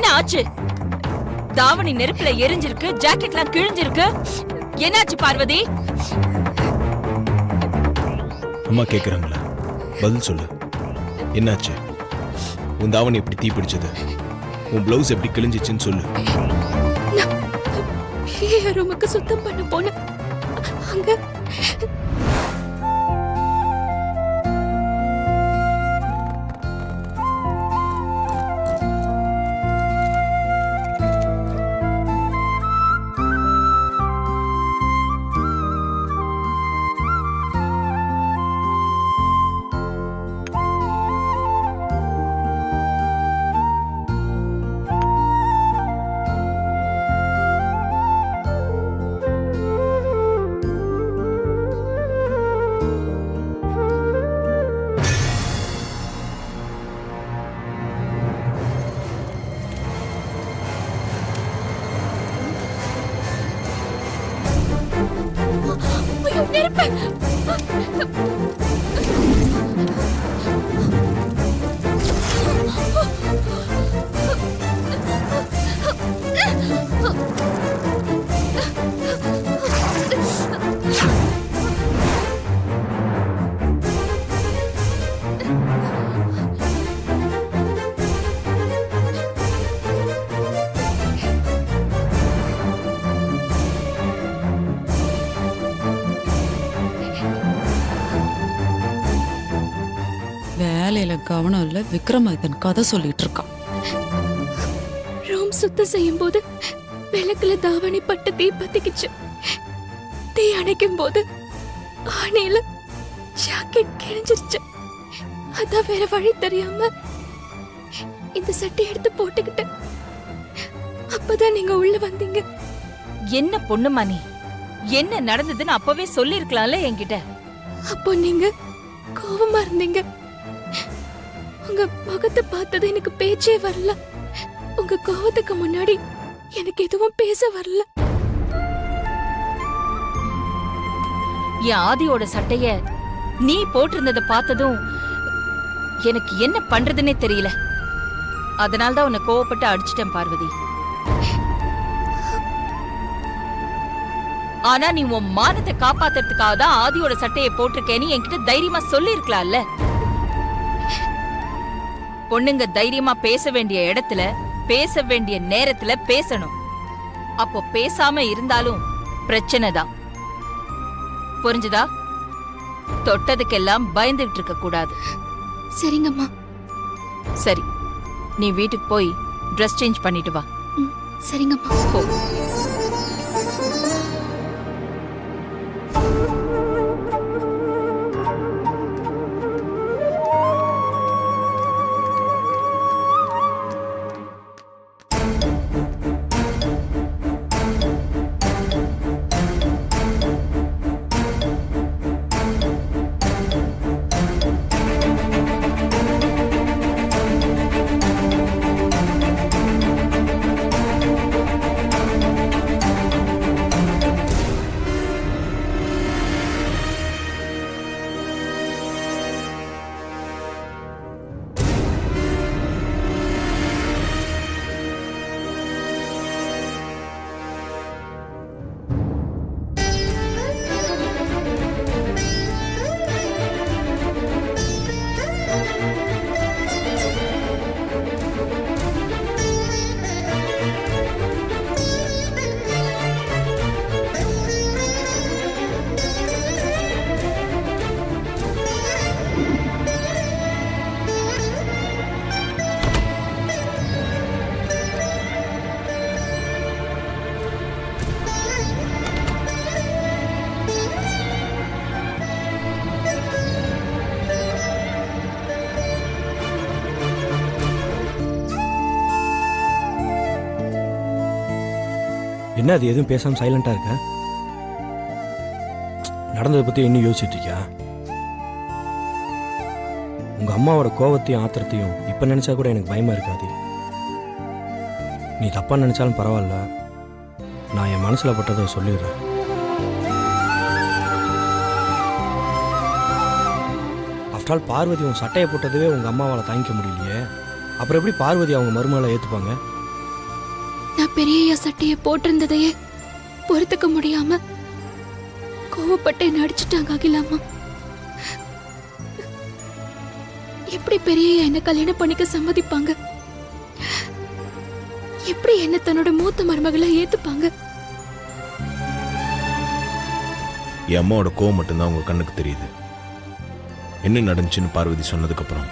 என்ன ஆச்சு? தாவணி நெருப்புல எரிஞ்சிருக்கு, ஜாக்கெட்லாம் கிழிஞ்சிருக்கு. என்னாச்சு பார்வதி? அம்மா கேக்குறாங்களா? பதில் சொல்லு. என்னாச்சு? உன் தாவணி எப்படி தீ பிடிச்சது? உன் பிளவுஸ் எப்படி கிழிஞ்சிச்சுன்னு சொல்லு. ரூமுக்கு சுத்தம் பண்ண போன அங்க நெருப்பு. வேலையில கவனம் இல்ல. விக்ரமாதித்தன் கதை சொல்லிட்டு இருக்கான். ரூம் சுத்தம் செய்யும் போது விளக்குல தாவணி பட்டு தீ பத்திக்கிச்சு. தீ அணைக்கும் போது ஆணையில ஜாக்கெட் கிழிஞ்சிருச்சு. அதான் வேற வழி தெரியாம இந்த சட்டை எடுத்து போட்டுக்கிட்டு அப்பதான் நீங்க உள்ள வந்தீங்க. என்ன பொண்ணுமா நீ? என்ன நடந்ததுன்னு அப்பவே சொல்லி இருக்கலாம்ல என்கிட்ட. அப்போ நீங்க கோவமா இருந்தீங்க. உங்க முகத்தை பார்த்தது எனக்கு பேச்சே வரல. உங்க கோவத்துக்கு முன்னாடி எனக்கு எதுவும் பேச வரல. என் ஆதியோட சட்டைய நீ போட்டிருந்ததை பார்த்ததும் எனக்கு என்ன பண்றதுன்னே தெரியல. அதனால்தான் உன்னை கோவப்பட்டு அடிச்சிட்டேன் பார்வதி. ஆனா நீ உன் மானத்தை காப்பாத்துறதுக்காக தான் ஆதியோட சட்டையை போட்டிருக்கேன்னு என்கிட்ட தைரியமா சொல்லி இருக்கலாம்ல. பொண்ணுங்க தைரியமா பேச வேண்டிய இடத்துல பேச வேண்டிய நேரத்துல பேசணும். அப்போ பேசாம இருந்தாலும் பிரச்சனை தான். புரிஞ்சுதா? தொட்டதுக்கெல்லாம் பயந்துகிட்டு இருக்க கூடாது. சரிங்கம்மா. சரி, நீ வீட்டுக்கு போய் ட்ரெஸ் சேஞ்ச் பண்ணிட்டு வா. சரிங்கம்மா. போ. என்ன அது எதுவும் பேசாமல் சைலண்டாக இருக்க? நடந்ததை பற்றி இன்னும் யோசிச்சுட்டு இருக்கியா? உங்கள் அம்மாவோட கோவத்தையும் ஆத்திரத்தையும் இப்போ நினச்சா கூட எனக்கு பயமாக இருக்காது. நீ தப்பாக நினச்சாலும் பரவாயில்ல, நான் என் மனசில் பட்டதை சொல்லிடுறேன். ஆஃப்டர் ஆல் பார்வதி உன் சட்டையை போட்டதுவே உங்கள் அம்மாவால் தாங்கிக்க முடியலையே, அப்புறம் எப்படி பார்வதி அவங்க மருமகளை ஏற்றுப்பாங்க? பெரிய சட்டைய போட்டிருந்ததையே பொறுத்துக்க முடியாம கோவப்பட்டு என்ன அடிச்சுட்டாங்க அகிலாமா. எப்படி பெரிய என்ன கல்யாணம் பண்ணிக்க சம்மதிப்பாங்க? எப்படி என்ன தன்னோட மூத்த மருமகளை ஏத்துப்பாங்க? என் அம்மாவோட கோவம் மட்டும்தான் உங்க கண்ணுக்கு தெரியுது. என்ன நடந்துச்சுன்னு பார்வதி சொன்னதுக்கு அப்புறம்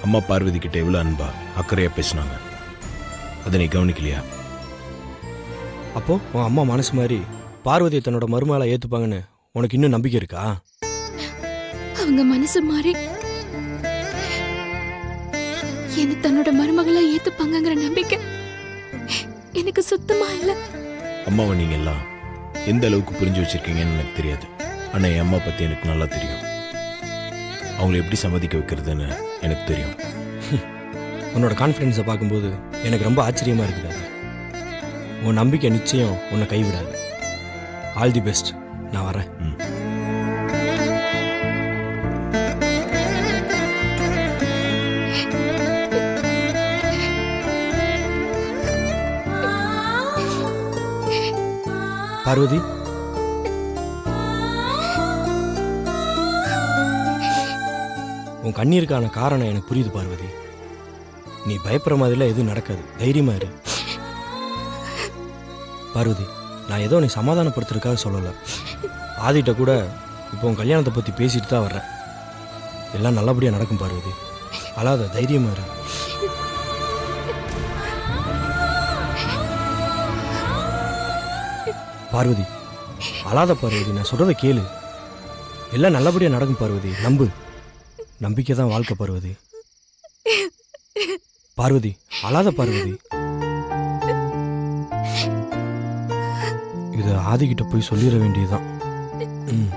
அம்மா பார்வதி கிட்ட எவ்வளவு அன்பா அக்கறையா பேசினாங்க. அதை நீ கவனிக்கலையா? அப்போ உன் அம்மா மனசு மாதிரி பார்வதியை தன்னோட மருமகளை ஏத்துப்பாங்கன்னு உனக்கு இன்னும் நம்பிக்கை இருக்கா? அவங்க மனசு மாறி என்ன தன்னோட மருமகளை ஏத்துப்பாங்கங்கிற நம்பிக்கை எனக்கு சுத்தமா இல்ல. அம்மாவை நீங்க எல்லாம் எந்த அளவுக்கு புரிஞ்சு வச்சிருக்கீங்கன்னு எனக்கு தெரியாது. ஆனா என் அம்மா பத்தி எனக்கு நல்லா தெரியும். அவங்களை எப்படி சம்மதிக்க வைக்கிறதுன்னு எனக்கு தெரியும். உன்னோட கான்ஃபிடென்ஸை பார்க்கும்போது எனக்கு ரொம்ப ஆச்சரியமா இருக்குது. உன் நம்பிக்கை நிச்சயம் உன்னை கைவிடாது. All the best. நான் வரேன். பார்வதி, உன் கண்ணீருக்கான காரணம் எனக்கு புரியுது பார்வதி. நீ பயப்படுற மாதிரிலாம் எதுவும் நடக்காது. தைரியமா இரு பார்வதி. நான் ஏதோ நீ சமாதானப்படுத்துறதுக்காக சொல்லலை. ஆதிட்ட கூட இப்போ உன் கல்யாணத்தை பற்றி பேசிட்டு தான் வர்றேன். எல்லாம் நல்லபடியாக நடக்கும் பார்வதி. அழாத, தைரியமா இரு. பார்வதி, அழாத பார்வதி. நான் சொல்கிறத கேளு. எல்லாம் நல்லபடியாக நடக்கும் பார்வதி. நம்பு. நம்பிக்கை தான் வாழ்க்கை பார்வதி. பார்வதி, அழாத பார்வதி. இதை ஆதிக்கிட்ட போய் சொல்லிட வேண்டியதுதான். ம்.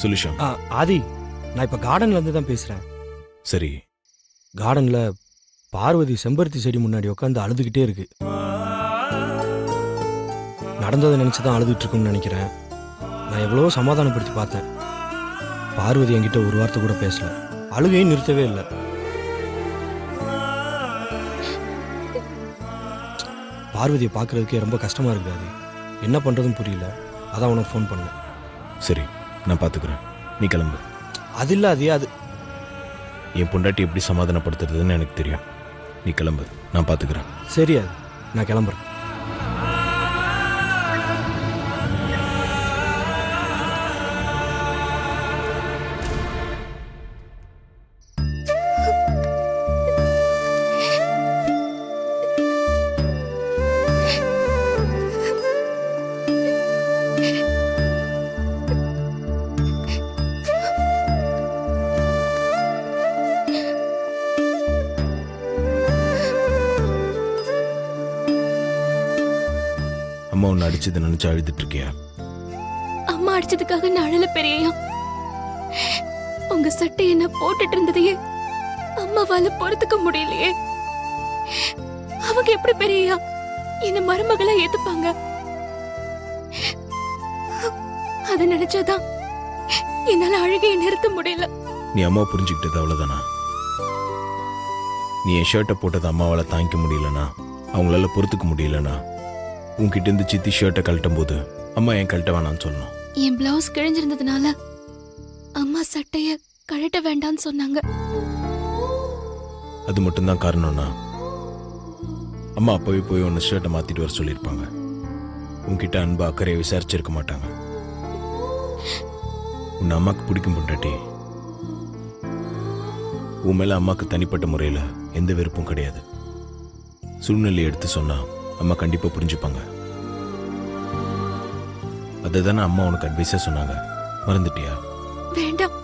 சொல்லுஷம். ஆதி, நான் இப்போ கார்டன்ல இருந்து தான் பேசுகிறேன். சரி. கார்டன்ல பார்வதி செம்பருத்தி செடி முன்னாடி உட்காந்து அழுதுகிட்டே இருக்கு. நடந்ததை நினைச்சு தான் அழுதுட்டு இருக்குன்னு நினைக்கிறேன். நான் எவ்வளவோ சமாதானப்படுத்தி பார்த்தேன். பார்வதி என்கிட்ட ஒரு வார்த்தை கூட பேசல. அழுகையும் நிறுத்தவே இல்லை. பார்வதியை பார்க்கறதுக்கே ரொம்ப கஷ்டமா இருக்காது. என்ன பண்றதுன்னு புரியல. அதான் உனக்கு ஃபோன் பண்ணேன். சரி, நான் பார்த்துக்கிறேன். நீ கிளம்பு. அது இல்லை, அது என் பொண்டாட்டி எப்படி சமாதானப்படுத்துறதுன்னு எனக்கு தெரியும். நீ கிளம்பு, நான் பார்த்துக்கிறேன். சரி, அது நான் கிளம்புறேன். அம்மா உன்னை அடிச்சதை நினைச்சு அழுதுட்டு இருக்கியா? அம்மா அடிச்சதுக்காக நான் அழல பெரியயா. உங்க சட்டையை நான் போட்டுட்டு இருந்ததையே அம்மாவால பொறுத்துக்க முடியலையே. அவங்க எப்படி பெரியயா என்ன மருமகளா ஏத்துப்பாங்க? அத நினைச்சாதான் என்னால அழுகையை நிறுத்த முடியல. நீ அம்மா புரிஞ்சுக்கிட்டது அவ்வளவுதானா? நீ என் ஷர்ட்டை போட்டது அம்மாவால தாங்கிக்க முடியலனா, அவங்களால பொறுத்துக்க முடியலனா, உன்கிட்ட இருந்து சித்தி ஷர்ட்டை கழட்டும் போது அம்மா என் கழட்ட வேணான்னு சொல்லணும். என் பிளவுஸ் கிழிஞ்சிருந்ததுனால அம்மா சட்டைய கழட்ட வேண்டாம்னு சொன்னாங்க. அது மட்டும்தான் காரணம்னா அம்மா அப்பவே போய் உன்னை ஷர்ட்டை மாத்திட்டு வர சொல்லியிருப்பாங்க. உன்கிட்ட அன்பா அக்கறையை விசாரிச்சிருக்க மாட்டாங்க. உன்னை அம்மாக்கு பிடிக்கும் பொண்டாட்டி. உன் மேல அம்மாக்கு தனிப்பட்ட முறையில் எந்த வெறுப்பும் கிடையாது. சூழ்நிலையை எடுத்து சொன்னா அம்மா கண்டிப்பா புரிஞ்சுப்பாங்க. அதை தானே அம்மா உனக்கு அட்வைஸா சொன்னாங்க. மறந்துட்டியா? வேண்டாம்,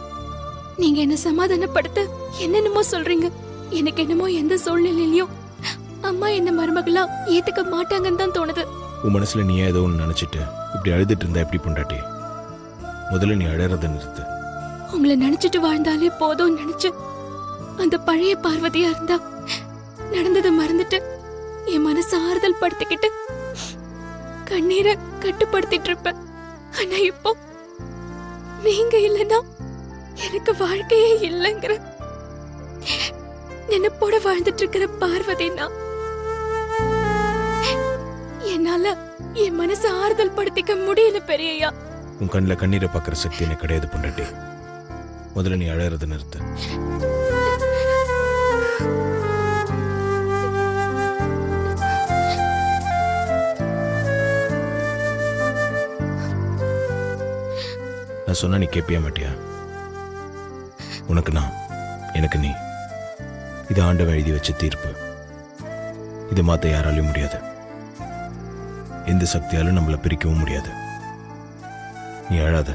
நீங்க என்ன சமாதானப்படுத்த என்னென்னமோ சொல்றீங்க. எனக்கு என்னமோ எந்த சூழ்நிலையிலயும் அம்மா என்ன மருமகளா ஏத்துக்க மாட்டாங்கன்னு தான் தோணுது. உன் மனசுல நீ ஏதோ ஒன்று நினைச்சிட்டு இப்படி அழுதுட்டு இருந்தா எப்படி பொண்டாட்டி? முதல்ல நீ அழறத நிறுத்து. உங்களை நினைச்சிட்டு வாழ்ந்தாலே போதும் நினைச்சு அந்த பழைய பார்வதியா இருந்தா நடந்ததை மறந்துட்டு என் மனசை ஆறுதல் படுத்திக்கிட்டு கண்ணீரை கட்டுப்படுத்திட்டு இருப்பேன். ஆனா இப்போ நீங்க இல்லைன்னா எனக்கு வாழ்க்கையே இல்லைங்கிற நினைப்போட வாழ்ந்துட்டு இருக்கிற பார்வதி நான். என்னால என் மனசை ஆறுதல் படுத்திக்க முடியல பெரியய்யா. உன் கண்ணில் கண்ணீரை பார்க்குற சக்தி எனக்கு கிடையாது பொண்டாட்டி. முதல்ல நீ அழறத நிறுத்து. நான் சொன்னா நீ கேட்பியா மாட்டியா? உனக்கு நான், எனக்கு நீ. இது ஆண்டவன் எழுதி வச்ச தீர்ப்பு. இது மாத்த யாராலையும் முடியாது. எந்த சக்தியாலும் நம்மளை பிரிக்கவும் முடியாது. நீ அழாத.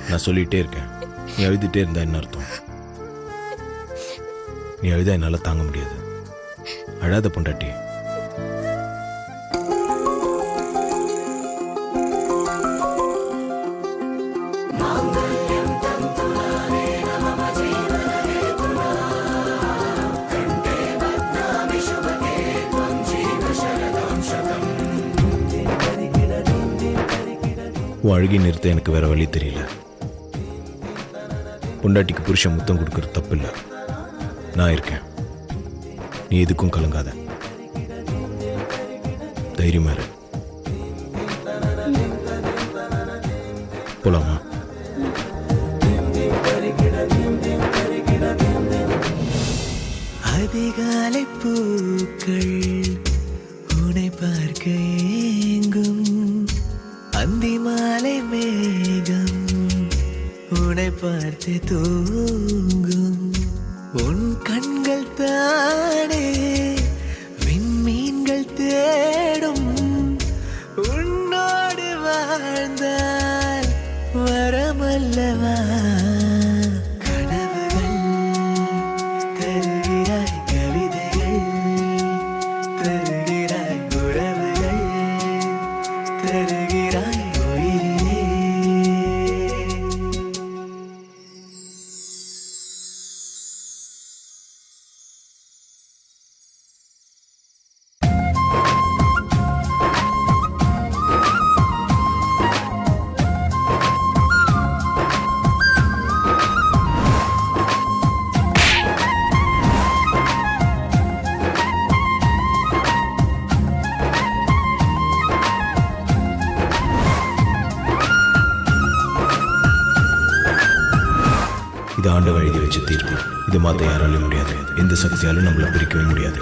நான் சொல்லிட்டே இருக்கேன். நீ அழுதுட்டே இருந்தா என்ன அர்த்தம்? நீ அழுதா என்னால தாங்க முடியாது. அழாத பொண்டாட்டி. உன் அழுகி நிறுத்த எனக்கு வேற வழி தெரியல. பொண்டாட்டிக்கு புருஷன் முத்தம் கொடுக்கறது தப்பு இல்லை. நான் இருக்கேன். நீ எதுக்கும் கலங்காத. தைரியமா இரு. போலாமா? அதிகாலை பூக்கள் உன்னை பார்க்க ஏங்கும், அந்தி மாலை மேகம் உன்னை பார்த்து தூங்கும். உன் கண்கள் தானே விண்மீன்கள் தேடும், உன்னோடு வாழ்ந்தால் வரமல்லவா. கனவுகள் தருகிறாய், கவிதைகள் தருகிறாய், உறவுகள் தருகிறாய் உயிரிலே. இது ஆண்டவன் எழுதி வச்ச தீர்ப்பு. இது மாத்த யாராலையும் முடியாது. எந்த சக்தியாலும் நம்மளை பிரிக்கவே முடியாது.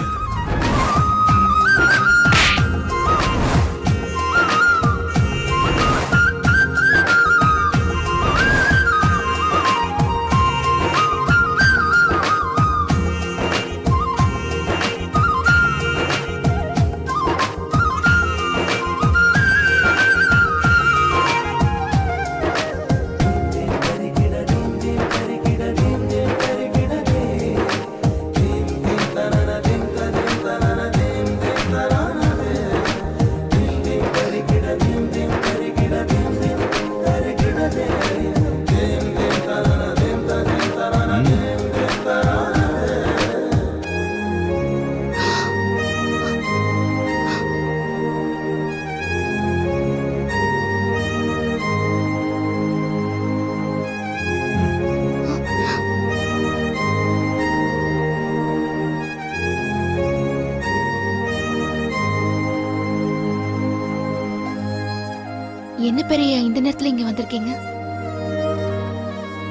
என்ன பெரிய இந்த நேரத்துல இங்க வந்திருக்கீங்க?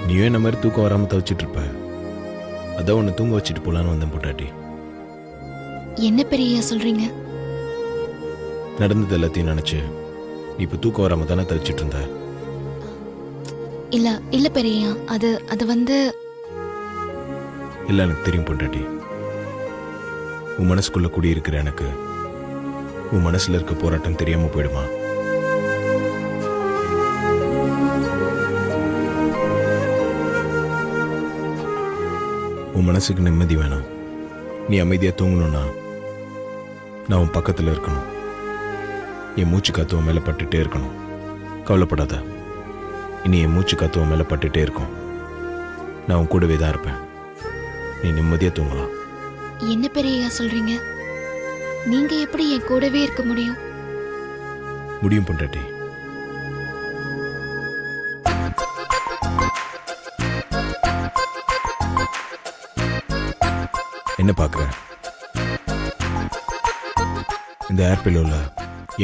நீவே இந்த மாதிரி தூக்கம் வராம தவிச்சிட்டு இருப்ப. அதான் உன்னை தூங்க வச்சுட்டு போலான்னு வந்தேன் பொண்டாட்டி. என்ன பெரிய சொல்றீங்க? நடந்தது எல்லாத்தையும் நினைச்சு நீ இப்ப தூக்கம் வராம தானே தவிச்சிட்டு இருந்த. இல்ல இல்ல பெரிய, அது இல்ல எனக்கு தெரியும் பொண்டாட்டி. உன் மனசுக்குள்ள கூடி இருக்கிற எனக்கு உன் மனசுல இருக்க போராட்டம் தெரியாம போயிடுமா? உன் மனசுக்கு நிம்மதி வேணும். நீ அமைதியா தூங்கணும்னா நான் உன் பக்கத்துல இருக்கணும். என் மூச்சு காத்து உன் மேல பட்டுட்டே இருக்கணும். கவலைப்படாத. இனி என் மூச்சு காத்து உன் மேலே பட்டுட்டே இருக்கும். நான் உன் கூடவே தான் இருப்பேன். நீ நிம்மதியாக தூங்கலாம். என்ன பெரியய்யா சொல்றீங்க? நீங்க எப்படி என் கூடவே இருக்க முடியும்? முடியும் பொண்டாட்டி. என்ன பார்க்குற? இந்த ஏர் பில்லோல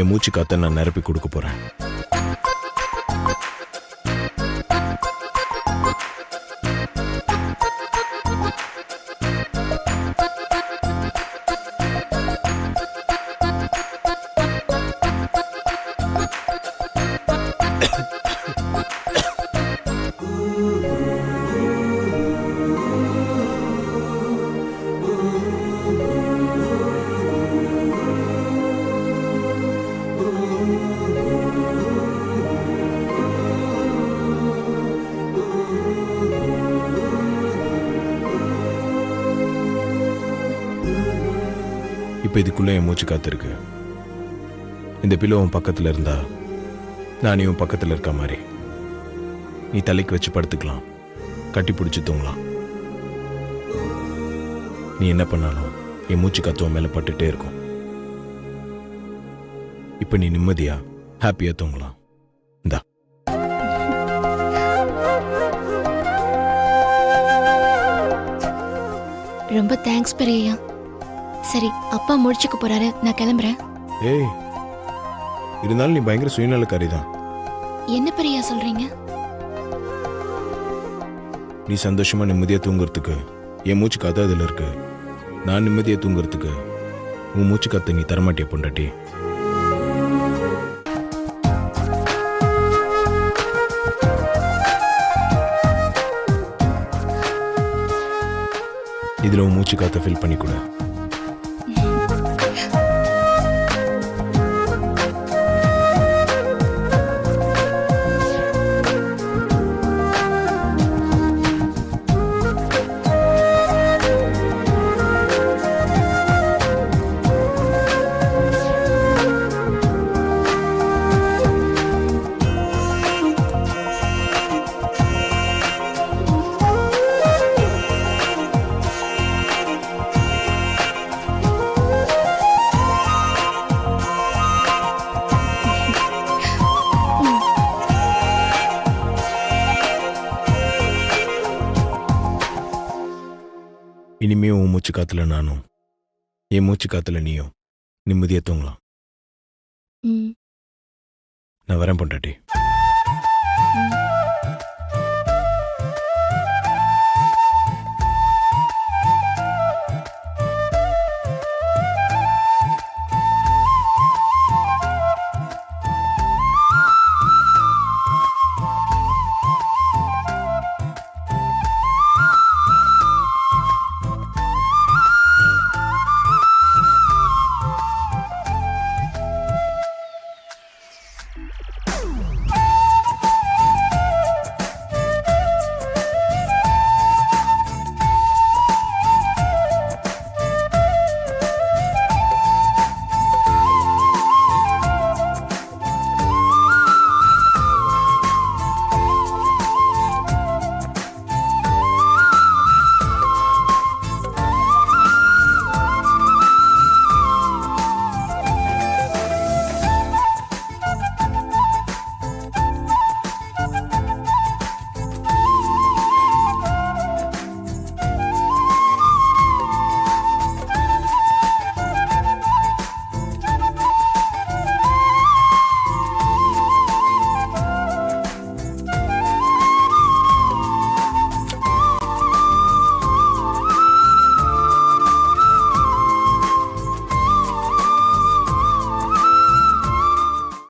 என் மூச்சு காத்த நான் நிரப்பி கொடுக்க போறேன். இப்போ இதுக்குள்ள என் மூச்சு காத்து இருக்கு. இந்த பில்லோ உன் பக்கத்தில் இருந்தா நான் உன் பக்கத்தில் இருக்க மாதிரி. நீ தலைக்கு வச்சு படுத்துக்கலாம், கட்டி பிடிச்சி தூங்கலாம். நீ என்ன பண்ணாலும் என் மூச்சு காத்து உன் மேலே பட்டுட்டே இருக்கும். இப்போ நீ நிம்மதியா ஹாப்பியா தூங்கலாம். இந்தா. ரொம்ப தேங்க்ஸ் பெரியய்யா. சரி, அப்பா முடிச்சுக்க போறாரு, நான் கிளம்புறேன். ஏய், இருந்தாலும் நீ பயங்கர சுயநலக்காரி தான். என்ன பெரியய்யா சொல்றீங்க? நீ சந்தோஷமா நிம்மதியா தூங்குறதுக்கு என் மூச்சு காத்து அதில் இருக்கு. நான் நிம்மதியா தூங்குறதுக்கு உன் மூச்சு காத்து நீ தரமாட்டிய பொண்டாட்டி. இதுல உன் மூச்சு காத்த ஃபில் பண்ணி கொடு. இனிமே உன் மூச்சு காத்துல நானும், என் மூச்சு காத்துல நீயும் நிம்மதியா தூங்கலாம். ம். நான் வரேன் பொண்டாட்டி. ம்.